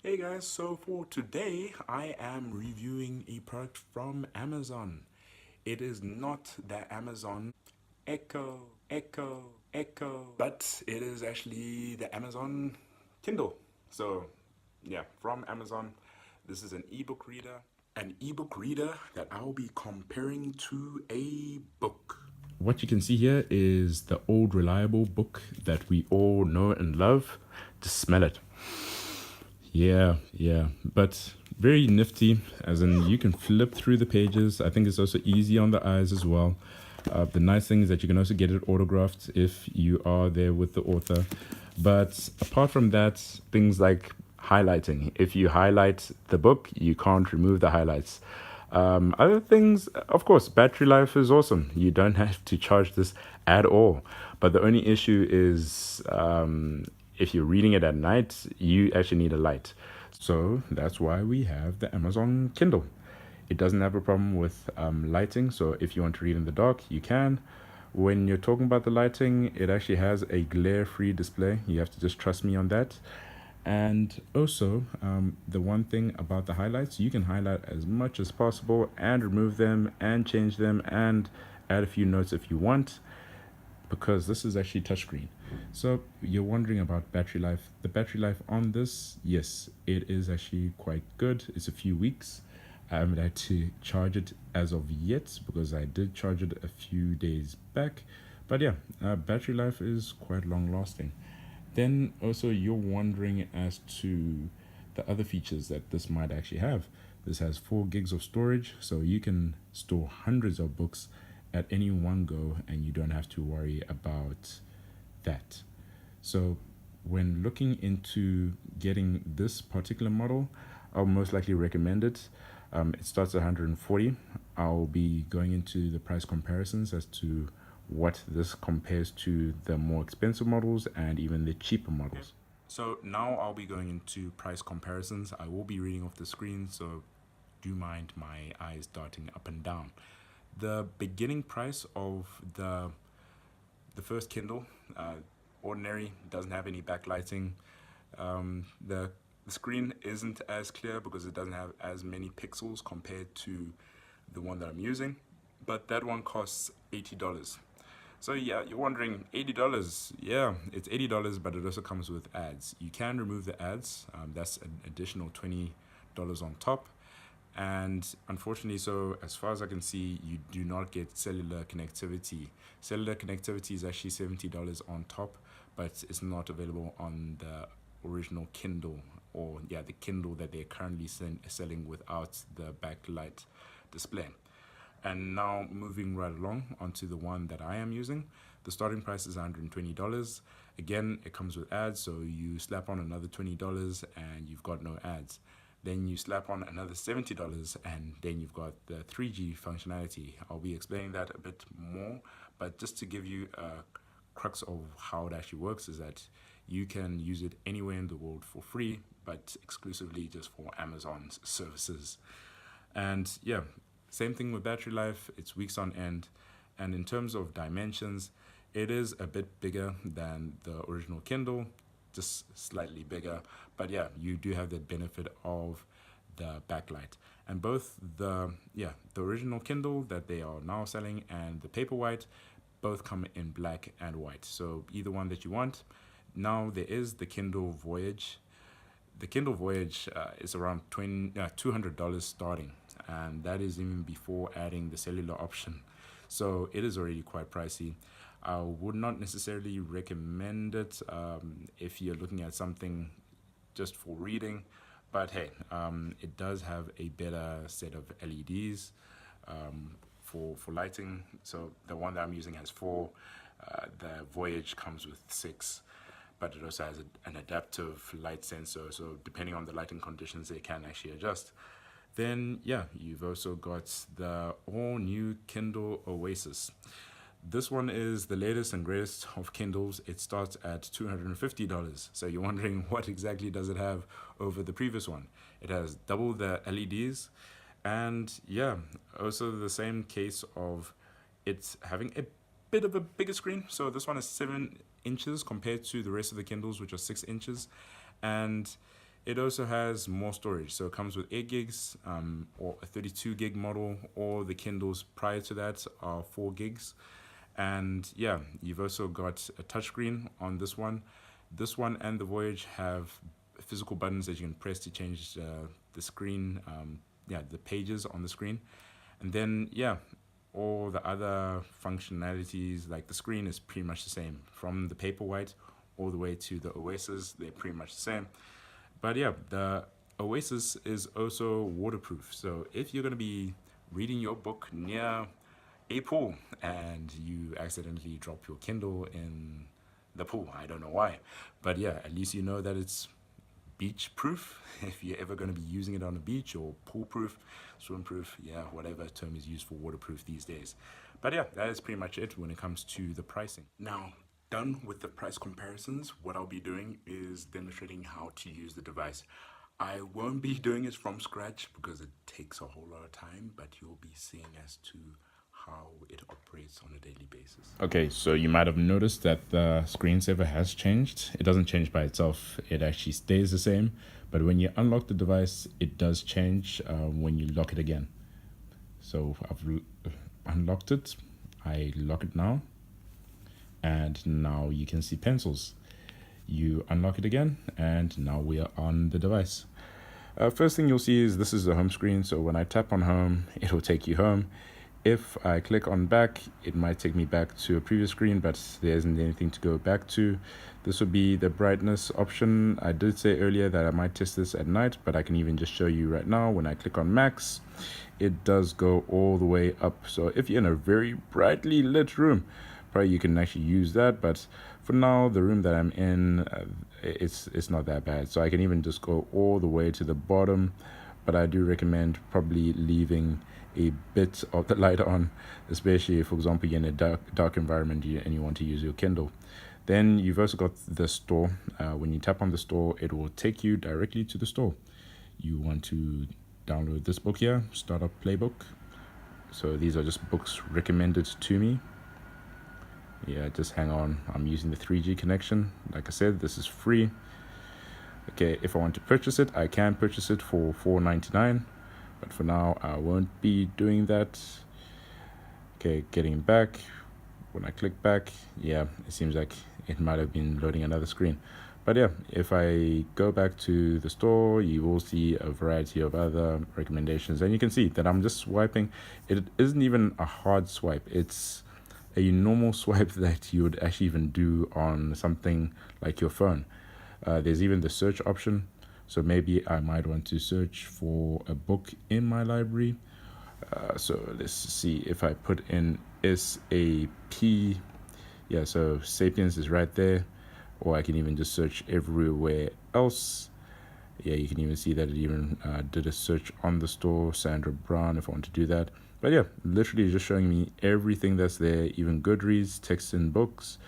Hey guys, so for today I am reviewing a product from Amazon. It is not the Amazon Echo, Echo, Echo, but it is actually the Amazon Kindle. So, yeah, from Amazon. This is an ebook reader that I'll be comparing to a book. What you can see here is the old reliable book that we all know and love. Just smell it. Yeah, but very nifty, as in you can flip through the pages. I think it's also easy on the eyes as well. The nice thing is that you can also get it autographed if you are there with the author. But apart from that, things like highlighting. If you highlight the book, you can't remove the highlights. Other things, of course, battery life is awesome. You don't have to charge this at all. But the only issue is if you're reading it at night, you actually need a light. So that's why we have the Amazon Kindle. It doesn't have a problem with lighting. So if you want to read in the dark, you can. When you're talking about the lighting, it actually has a glare-free display. You have to just trust me on that. And also, the one thing about the highlights, you can highlight as much as possible and remove them and change them and add a few notes if you want, because this is actually touchscreen. So you're wondering about battery life. The battery life on this, yes, it is actually quite good. It's a few weeks. I haven't had to charge it as of yet because I did charge it a few days back. But yeah, battery life is quite long lasting. Then also you're wondering as to the other features that this might actually have. This has 4 gigs of storage, so you can store hundreds of books at any one go and you don't have to worry about that. So when looking into getting this particular model, I'll most likely recommend it. It starts at 140. I'll be going into the price comparisons as to what this compares to the more expensive models and even the cheaper models. So now I'll be going into price comparisons. I will be reading off the screen, so do mind my eyes darting up and down. The beginning price of the first Kindle, ordinary, doesn't have any backlighting. The screen isn't as clear because it doesn't have as many pixels compared to the one that I'm using, but that one costs $80. So yeah, you're wondering, $80? Yeah, it's $80, but it also comes with ads. You can remove the ads. That's an additional $20 on top. And unfortunately, so as far as I can see, you do not get cellular connectivity. Cellular connectivity is actually $70 on top, but it's not available on the original Kindle, or yeah, the Kindle that they're currently selling without the backlight display. And now moving right along onto the one that I am using. The starting price is $120. Again, it comes with ads, so you slap on another $20 and you've got no ads. Then you slap on another $70 and then you've got the 3G functionality. I'll be explaining that a bit more, but just to give you a crux of how it actually works is that you can use it anywhere in the world for free, but exclusively just for Amazon's services. And yeah, same thing with battery life, it's weeks on end. And in terms of dimensions, it is a bit bigger than the original Kindle, just slightly bigger. But yeah, you do have the benefit of the backlight. And both the original Kindle that they are now selling and the Paperwhite both come in black and white. So either one that you want. Now there is the Kindle Voyage. The Kindle Voyage is around $200 starting, and that is even before adding the cellular option. So it is already quite pricey. I would not necessarily recommend it if you're looking at something just for reading, but hey, it does have a better set of LEDs for lighting. So the one that I'm using has 4. The Voyage comes with 6, but it also has an adaptive light sensor, so depending on the lighting conditions they can actually adjust. Then yeah, you've also got the all new Kindle Oasis. This one is the latest and greatest of Kindles. It starts at $250. So you're wondering, what exactly does it have over the previous one? It has double the LEDs, and yeah, also the same case of it's having a bit of a bigger screen. So this one is 7 inches compared to the rest of the Kindles, which are 6 inches. And It also has more storage, so it comes with 8 gigs or a 32 gig model, or the Kindles prior to that are 4 gigs. And yeah, you've also got a touchscreen on this one. This one and the Voyage have physical buttons that you can press to change the screen, yeah, the pages on the screen. And then, yeah, all the other functionalities, like the screen is pretty much the same. From the Paperwhite all the way to the Oasis, they're pretty much the same. But yeah, the Oasis is also waterproof. So if you're going to be reading your book near a pool and you accidentally drop your Kindle in the pool, I don't know why. But yeah, at least you know that it's beach proof if you're ever going to be using it on the beach, or pool proof, swim proof, yeah, whatever term is used for waterproof these days. But yeah, that is pretty much it when it comes to the pricing. Now, done with the price comparisons, what I'll be doing is demonstrating how to use the device. I won't be doing it from scratch because it takes a whole lot of time, but you'll be seeing as to how it operates on a daily basis. Okay, so you might have noticed that the screensaver has changed. It doesn't change by itself, it actually stays the same, but when you unlock the device, it does change when you lock it again. So I've unlocked it, I lock it now, and now you can see pencils. You unlock it again, and now we are on the device. First thing you'll see is this is the home screen, so when I tap on home, it'll take you home. If I click on back, it might take me back to a previous screen, but there isn't anything to go back to. This would be the brightness option. I did say earlier that I might test this at night, but I can even just show you right now. When I click on max, it does go all the way up. So if you're in a very brightly lit room, probably you can actually use that, but for now, the room that I'm in, it's not that bad. So I can even just go all the way to the bottom, but I do recommend probably leaving a bit of the light on, especially if, for example, you're in a dark environment and you want to use your Kindle. Then you've also got the store. When you tap on the store, it will take you directly to the store. You want to download this book here, Startup Playbook. So these are just books recommended to me. Yeah, just hang on. I'm using the 3G connection. Like I said, this is free. Okay, if I want to purchase it, I can purchase it for $4.99. But for now, I won't be doing that. Okay, getting back. When I click back, yeah, it seems like it might have been loading another screen. But yeah, if I go back to the store, you will see a variety of other recommendations. And you can see that I'm just swiping. It isn't even a hard swipe. It's a normal swipe that you would actually even do on something like your phone. There's even the search option. So maybe I might want to search for a book in my library. So let's see if I put in SAP. Yeah, so Sapiens is right there. Or I can even just search everywhere else. Yeah, you can even see that it even did a search on the store, Sandra Brown, if I want to do that. But yeah, literally just showing me everything that's there, even Goodreads, text and books.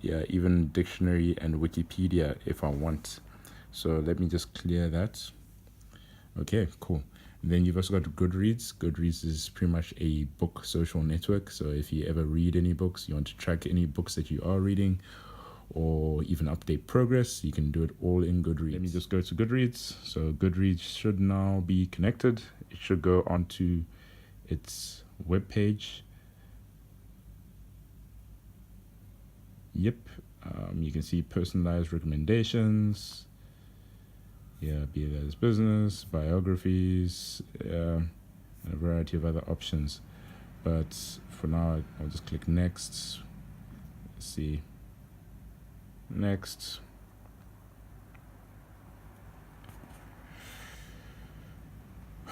Yeah, even dictionary and Wikipedia if I want. So let me just clear that. Okay, cool. And then you've also got Goodreads. Goodreads is pretty much a book social network. So if you ever read any books, you want to track any books that you are reading, or even update progress, you can do it all in Goodreads. Let me just go to Goodreads. So Goodreads should now be connected. It should go onto its web page. Yep. You can see personalized recommendations. Yeah, be it as business, biographies, and a variety of other options. But for now, I'll just click next. Let's see. Next.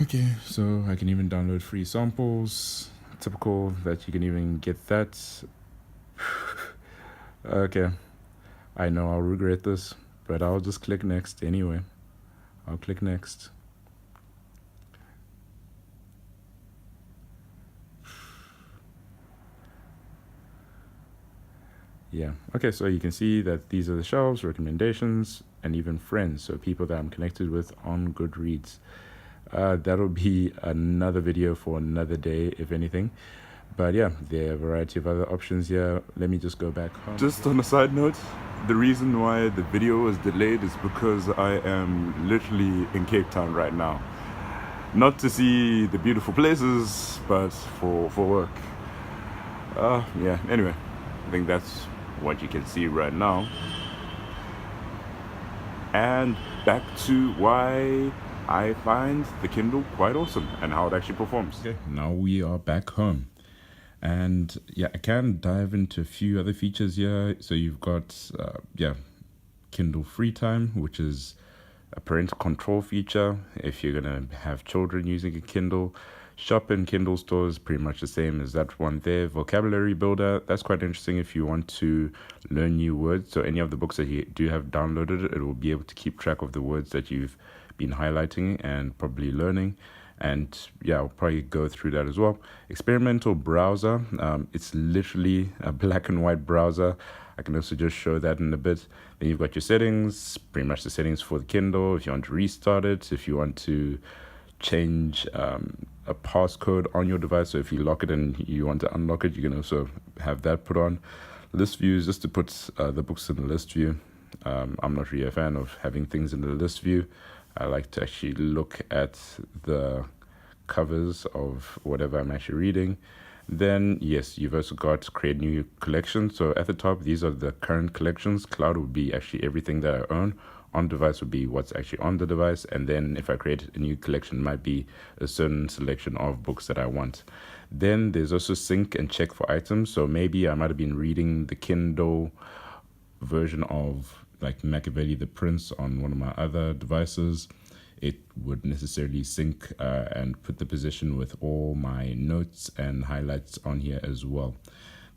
Okay, so I can even download free samples. Typical that you can even get that. Okay, I know I'll regret this, but I'll just click next anyway. I'll click next. Yeah, okay, so you can see that these are the shelves, recommendations, and even friends, so people that I'm connected with on Goodreads. That'll be another video for another day, if anything. But yeah, there are a variety of other options here. Let me just go back home. Just on a side note, the reason why the video was delayed is because I am literally in Cape Town right now. Not to see the beautiful places, but for work. Yeah, anyway, I think that's what you can see right now. And back to why I find the Kindle quite awesome and how it actually performs. Okay, now we are back home. And yeah, I can dive into a few other features here. So you've got, Kindle Free Time, which is a parental control feature. If you're going to have children using a Kindle, shop in Kindle stores, pretty much the same as that one there. Vocabulary Builder, that's quite interesting if you want to learn new words. So any of the books that you do have downloaded, it will be able to keep track of the words that you've been highlighting and probably learning. And yeah, I'll probably go through that as well. Experimental browser, it's literally a black and white browser. I can also just show that in a bit. Then you've got your settings, pretty much the settings for the Kindle. If you want to restart it, if you want to change a passcode on your device, so if you lock it and you want to unlock it, you can also have that put on. List views, just to put the books in the list view. I'm not really a fan of having things in the list view. I like to actually look at the covers of whatever I'm actually reading. Then, yes, you've also got create new collections. So at the top, these are the current collections. Cloud would be actually everything that I own. On device would be what's actually on the device. And then if I create a new collection, it might be a certain selection of books that I want. Then there's also sync and check for items. So maybe I might have been reading the Kindle version of like Machiavelli the Prince on one of my other devices. It would necessarily sync and put the position with all my notes and highlights on here as well.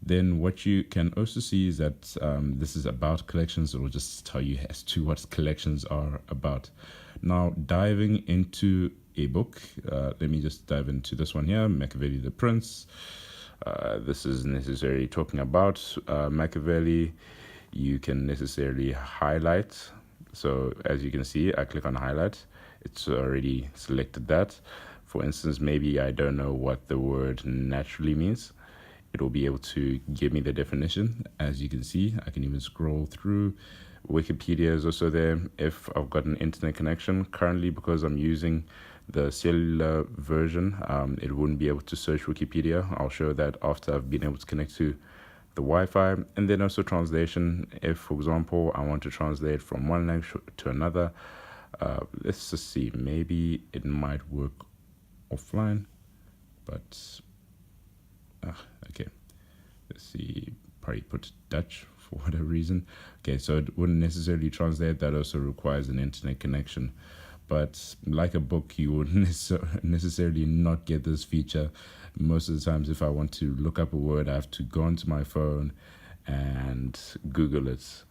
Then what you can also see is that this is about collections. It will just tell you as to what collections are about. Now, diving into a book, let me just dive into this one here, Machiavelli the Prince. This is necessarily talking about Machiavelli. You can necessarily highlight. So as you can see, I click on highlight. It's already selected that. For instance, maybe I don't know what the word naturally means. It will be able to give me the definition. As you can see, I can even scroll through. Wikipedia is also there if I've got an internet connection. Currently, because I'm using the cellular version, it wouldn't be able to search Wikipedia. I'll show that after I've been able to connect to the Wi-Fi. And then also translation. If, for example, I want to translate from one language to another, let's just see, maybe it might work offline, but okay, let's see, probably put Dutch for whatever reason. Okay, so it wouldn't necessarily translate. That also requires an internet connection. But like a book, you would necessarily not get this feature. Most of the times, if I want to look up a word, I have to go onto my phone and Google it.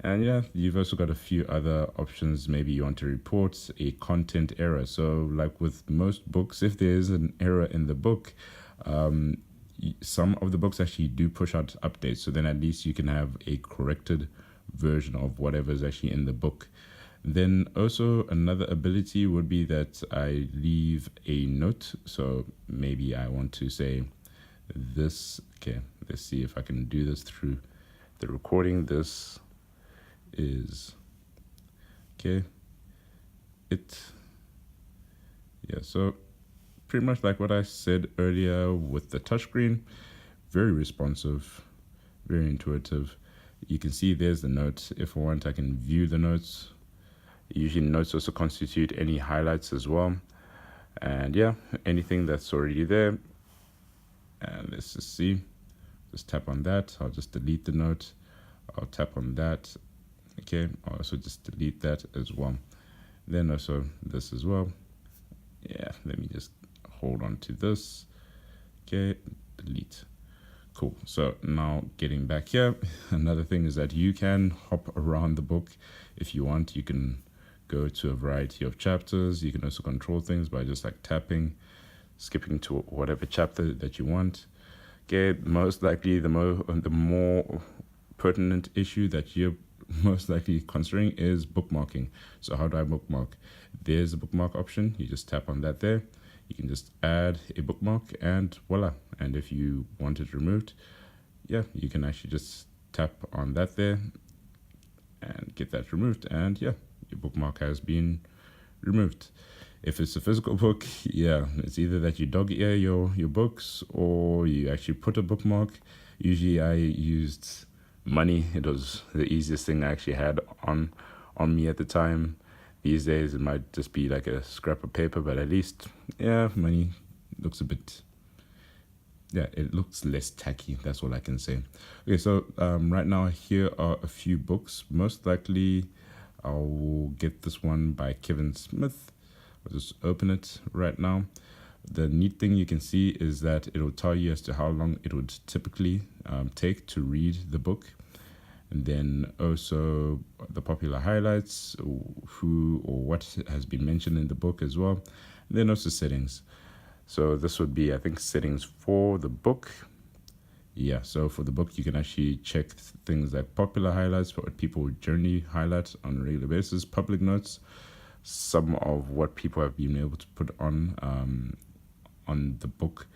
And yeah, you've also got a few other options. Maybe you want to report a content error. So like with most books, if there is an error in the book, some of the books actually do push out updates. So then at least you can have a corrected version of whatever is actually in the book. Then also another ability would be that I leave a note. So maybe I want to say this. Okay, let's see if I can do this through the recording. This is okay. So pretty much like what I said earlier with the touchscreen, very responsive, very intuitive. You can see there's the notes. If I want, I can view the notes. Usually notes also constitute any highlights as well. And yeah, anything that's already there. And let's just see. Just tap on that. I'll just delete the note. I'll tap on that. Okay, I'll also just delete that as well. Then also this as well. Yeah, let me just hold on to this. Okay, delete. Cool. So now getting back here, another thing is that you can hop around the book if you want. You can go to a variety of chapters. You can also control things by just like tapping, skipping to whatever chapter that you want. Okay, most likely the more pertinent issue that you're most likely considering is bookmarking. So how do I bookmark? There's a bookmark option. You just tap on that there. You can just add a bookmark and voila, And if you want it removed, yeah, you can actually just tap on that there and get that removed, and yeah, your bookmark has been removed. If it's a physical book, yeah, it's either that you dog ear your books or you actually put a bookmark. Usually I used money. It was the easiest thing I actually had on me at the time. These days it might just be like a scrap of paper, but at least, yeah, money looks a bit, yeah, it looks less tacky. That's all I can say. Okay, so right now here are a few books. Most likely I'll get this one by Kevin Smith. I'll just open it right now. The neat thing you can see is that it will tell you as to how long it would typically take to read the book. And then also the popular highlights, who or what has been mentioned in the book as well. And then also settings. So this would be, I think, settings for the book. Yeah, so for the book, you can actually check things like popular highlights, what people generally highlight on a regular basis, public notes, some of what people have been able to put on the book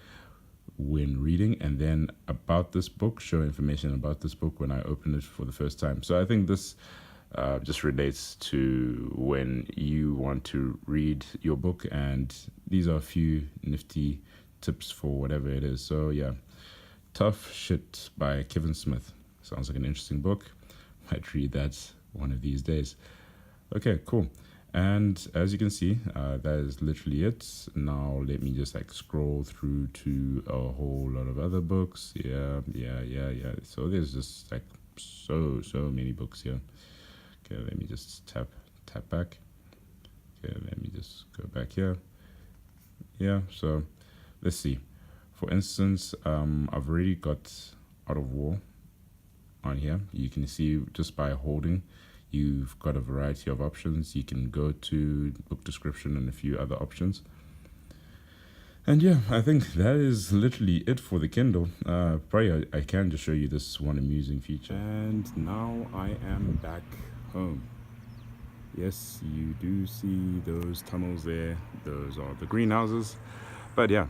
when reading, and then about this book, show information about this book when I open it for the first time. So I think this just relates to when you want to read your book, and these are a few nifty tips for whatever it is. So yeah, Tough Shit by Kevin Smith. Sounds like an interesting book. Might read that one of these days. Okay, cool. And as you can see, that is literally it. Now let me just like scroll through to a whole lot of other books. Yeah. So there's just like so many books here. Okay, let me just tap back. Okay, let me just go back here. Yeah, so let's see. For instance, I've already got Art of War on here. You can see just by holding, you've got a variety of options. You can go to book description and a few other options. And yeah, I think that is literally it for the Kindle. Probably I can just show you this one amusing feature. And now I am back home. Yes, you do see those tunnels there. Those are the greenhouses. But yeah,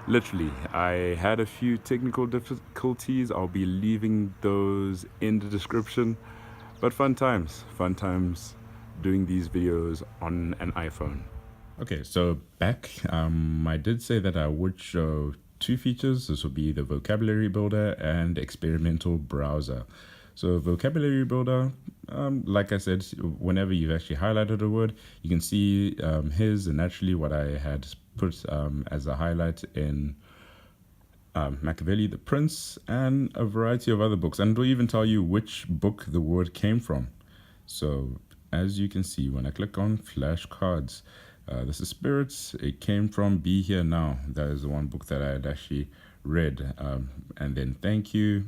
literally, I had a few technical difficulties. I'll be leaving those in the description. But fun times doing these videos on an iPhone. Okay, so back, I did say that I would show two features. This will be the vocabulary builder and experimental browser. So vocabulary builder, like I said, whenever you've actually highlighted a word, you can see his, and naturally what I had put as a highlight in Machiavelli, The Prince, and a variety of other books. And it'll even tell you which book the word came from. So as you can see, when I click on flashcards, this is Spirits. It came from Be Here Now. That is the one book that I had actually read. And then Thank You.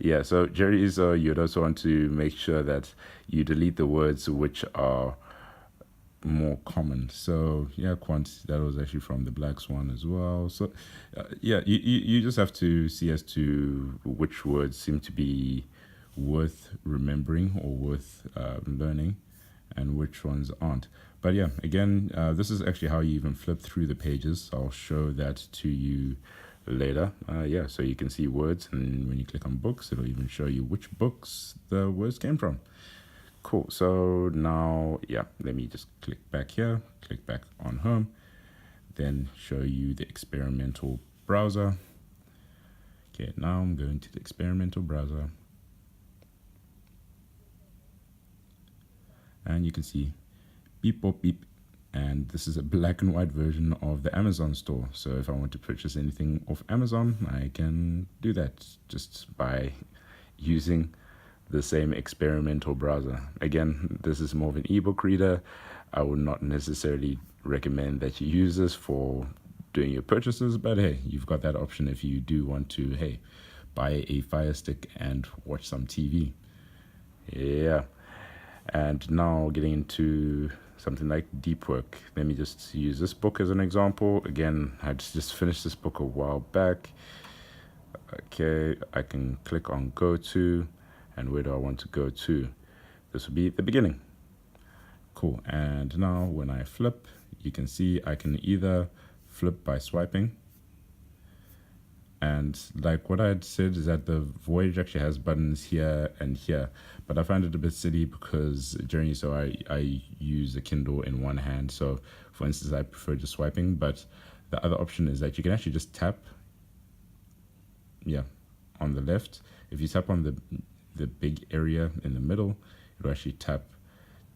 Yeah, so Jerry is, you'd also want to make sure that you delete the words which are more common. So yeah, Quant, that was actually from the Black Swan as well. So yeah, you just have to see as to which words seem to be worth remembering or worth learning, and which ones aren't. But yeah, again, this is actually how you even flip through the pages. I'll show that to you later. Yeah, so you can see words, and when you click on books, it'll even show you which books the words came from. Cool. So now, yeah, let me just click back here, click back on home, then show you the experimental browser. Okay, now I'm going to the experimental browser. And you can see beep, boop, beep. And this is a black and white version of the Amazon store. So if I want to purchase anything off Amazon, I can do that just by using the same experimental browser. Again, this is more of an ebook reader. I would not necessarily recommend that you use this for doing your purchases, but hey, you've got that option if you do want to, hey, buy a Fire Stick and watch some TV. Yeah. And now getting into something like deep work. Let me just use this book as an example. Again, I just finished this book a while back. Okay, I can click on go to, and where do I want to go to? This will be the beginning. Cool. And now when I flip, you can see I can either flip by swiping, And like what I had said is that the Voyage actually has buttons here and here, but I find it a bit silly because generally so I use the Kindle in one hand. So for instance, I prefer just swiping, but the other option is that you can actually just tap, yeah, on the left. If you tap on the big area in the middle, it'll actually tap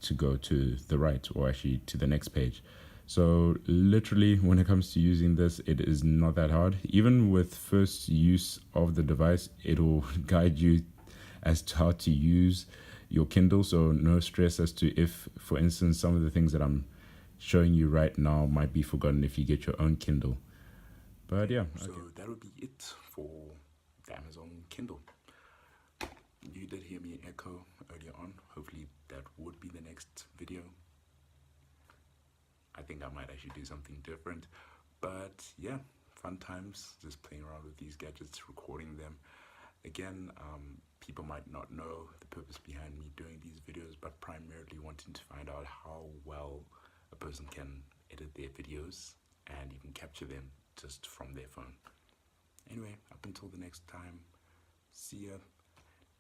to go to the right or actually to the next page. So literally when it comes to using this, it is not that hard. Even with first use of the device, it'll guide you as to how to use your Kindle. So no stress as to if, for instance, some of the things that I'm showing you right now might be forgotten if you get your own Kindle. But yeah, so that would be it for the Amazon Kindle. You did hear me echo earlier on. Hopefully that would be the next video. I think I might actually do something different, but yeah, fun times just playing around with these gadgets, recording them. Again, people might not know the purpose behind me doing these videos, but primarily wanting to find out how well a person can edit their videos and even capture them just from their phone. Anyway, up until the next time, see ya.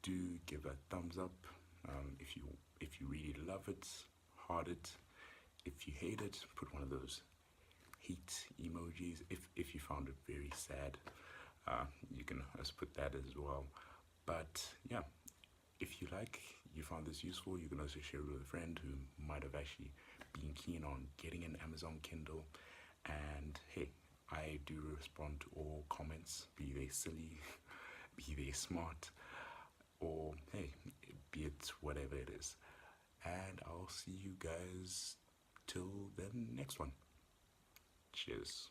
Do give a thumbs up if you really love it, heart it. If you hate it, put one of those hate emojis. If you found it very sad, you can also put that as well. But yeah, if you found this useful, you can also share it with a friend who might have actually been keen on getting an Amazon Kindle. And hey, I do respond to all comments, be they silly, be they smart, or hey, be it whatever it is. And I'll see you guys till the next one. Cheers.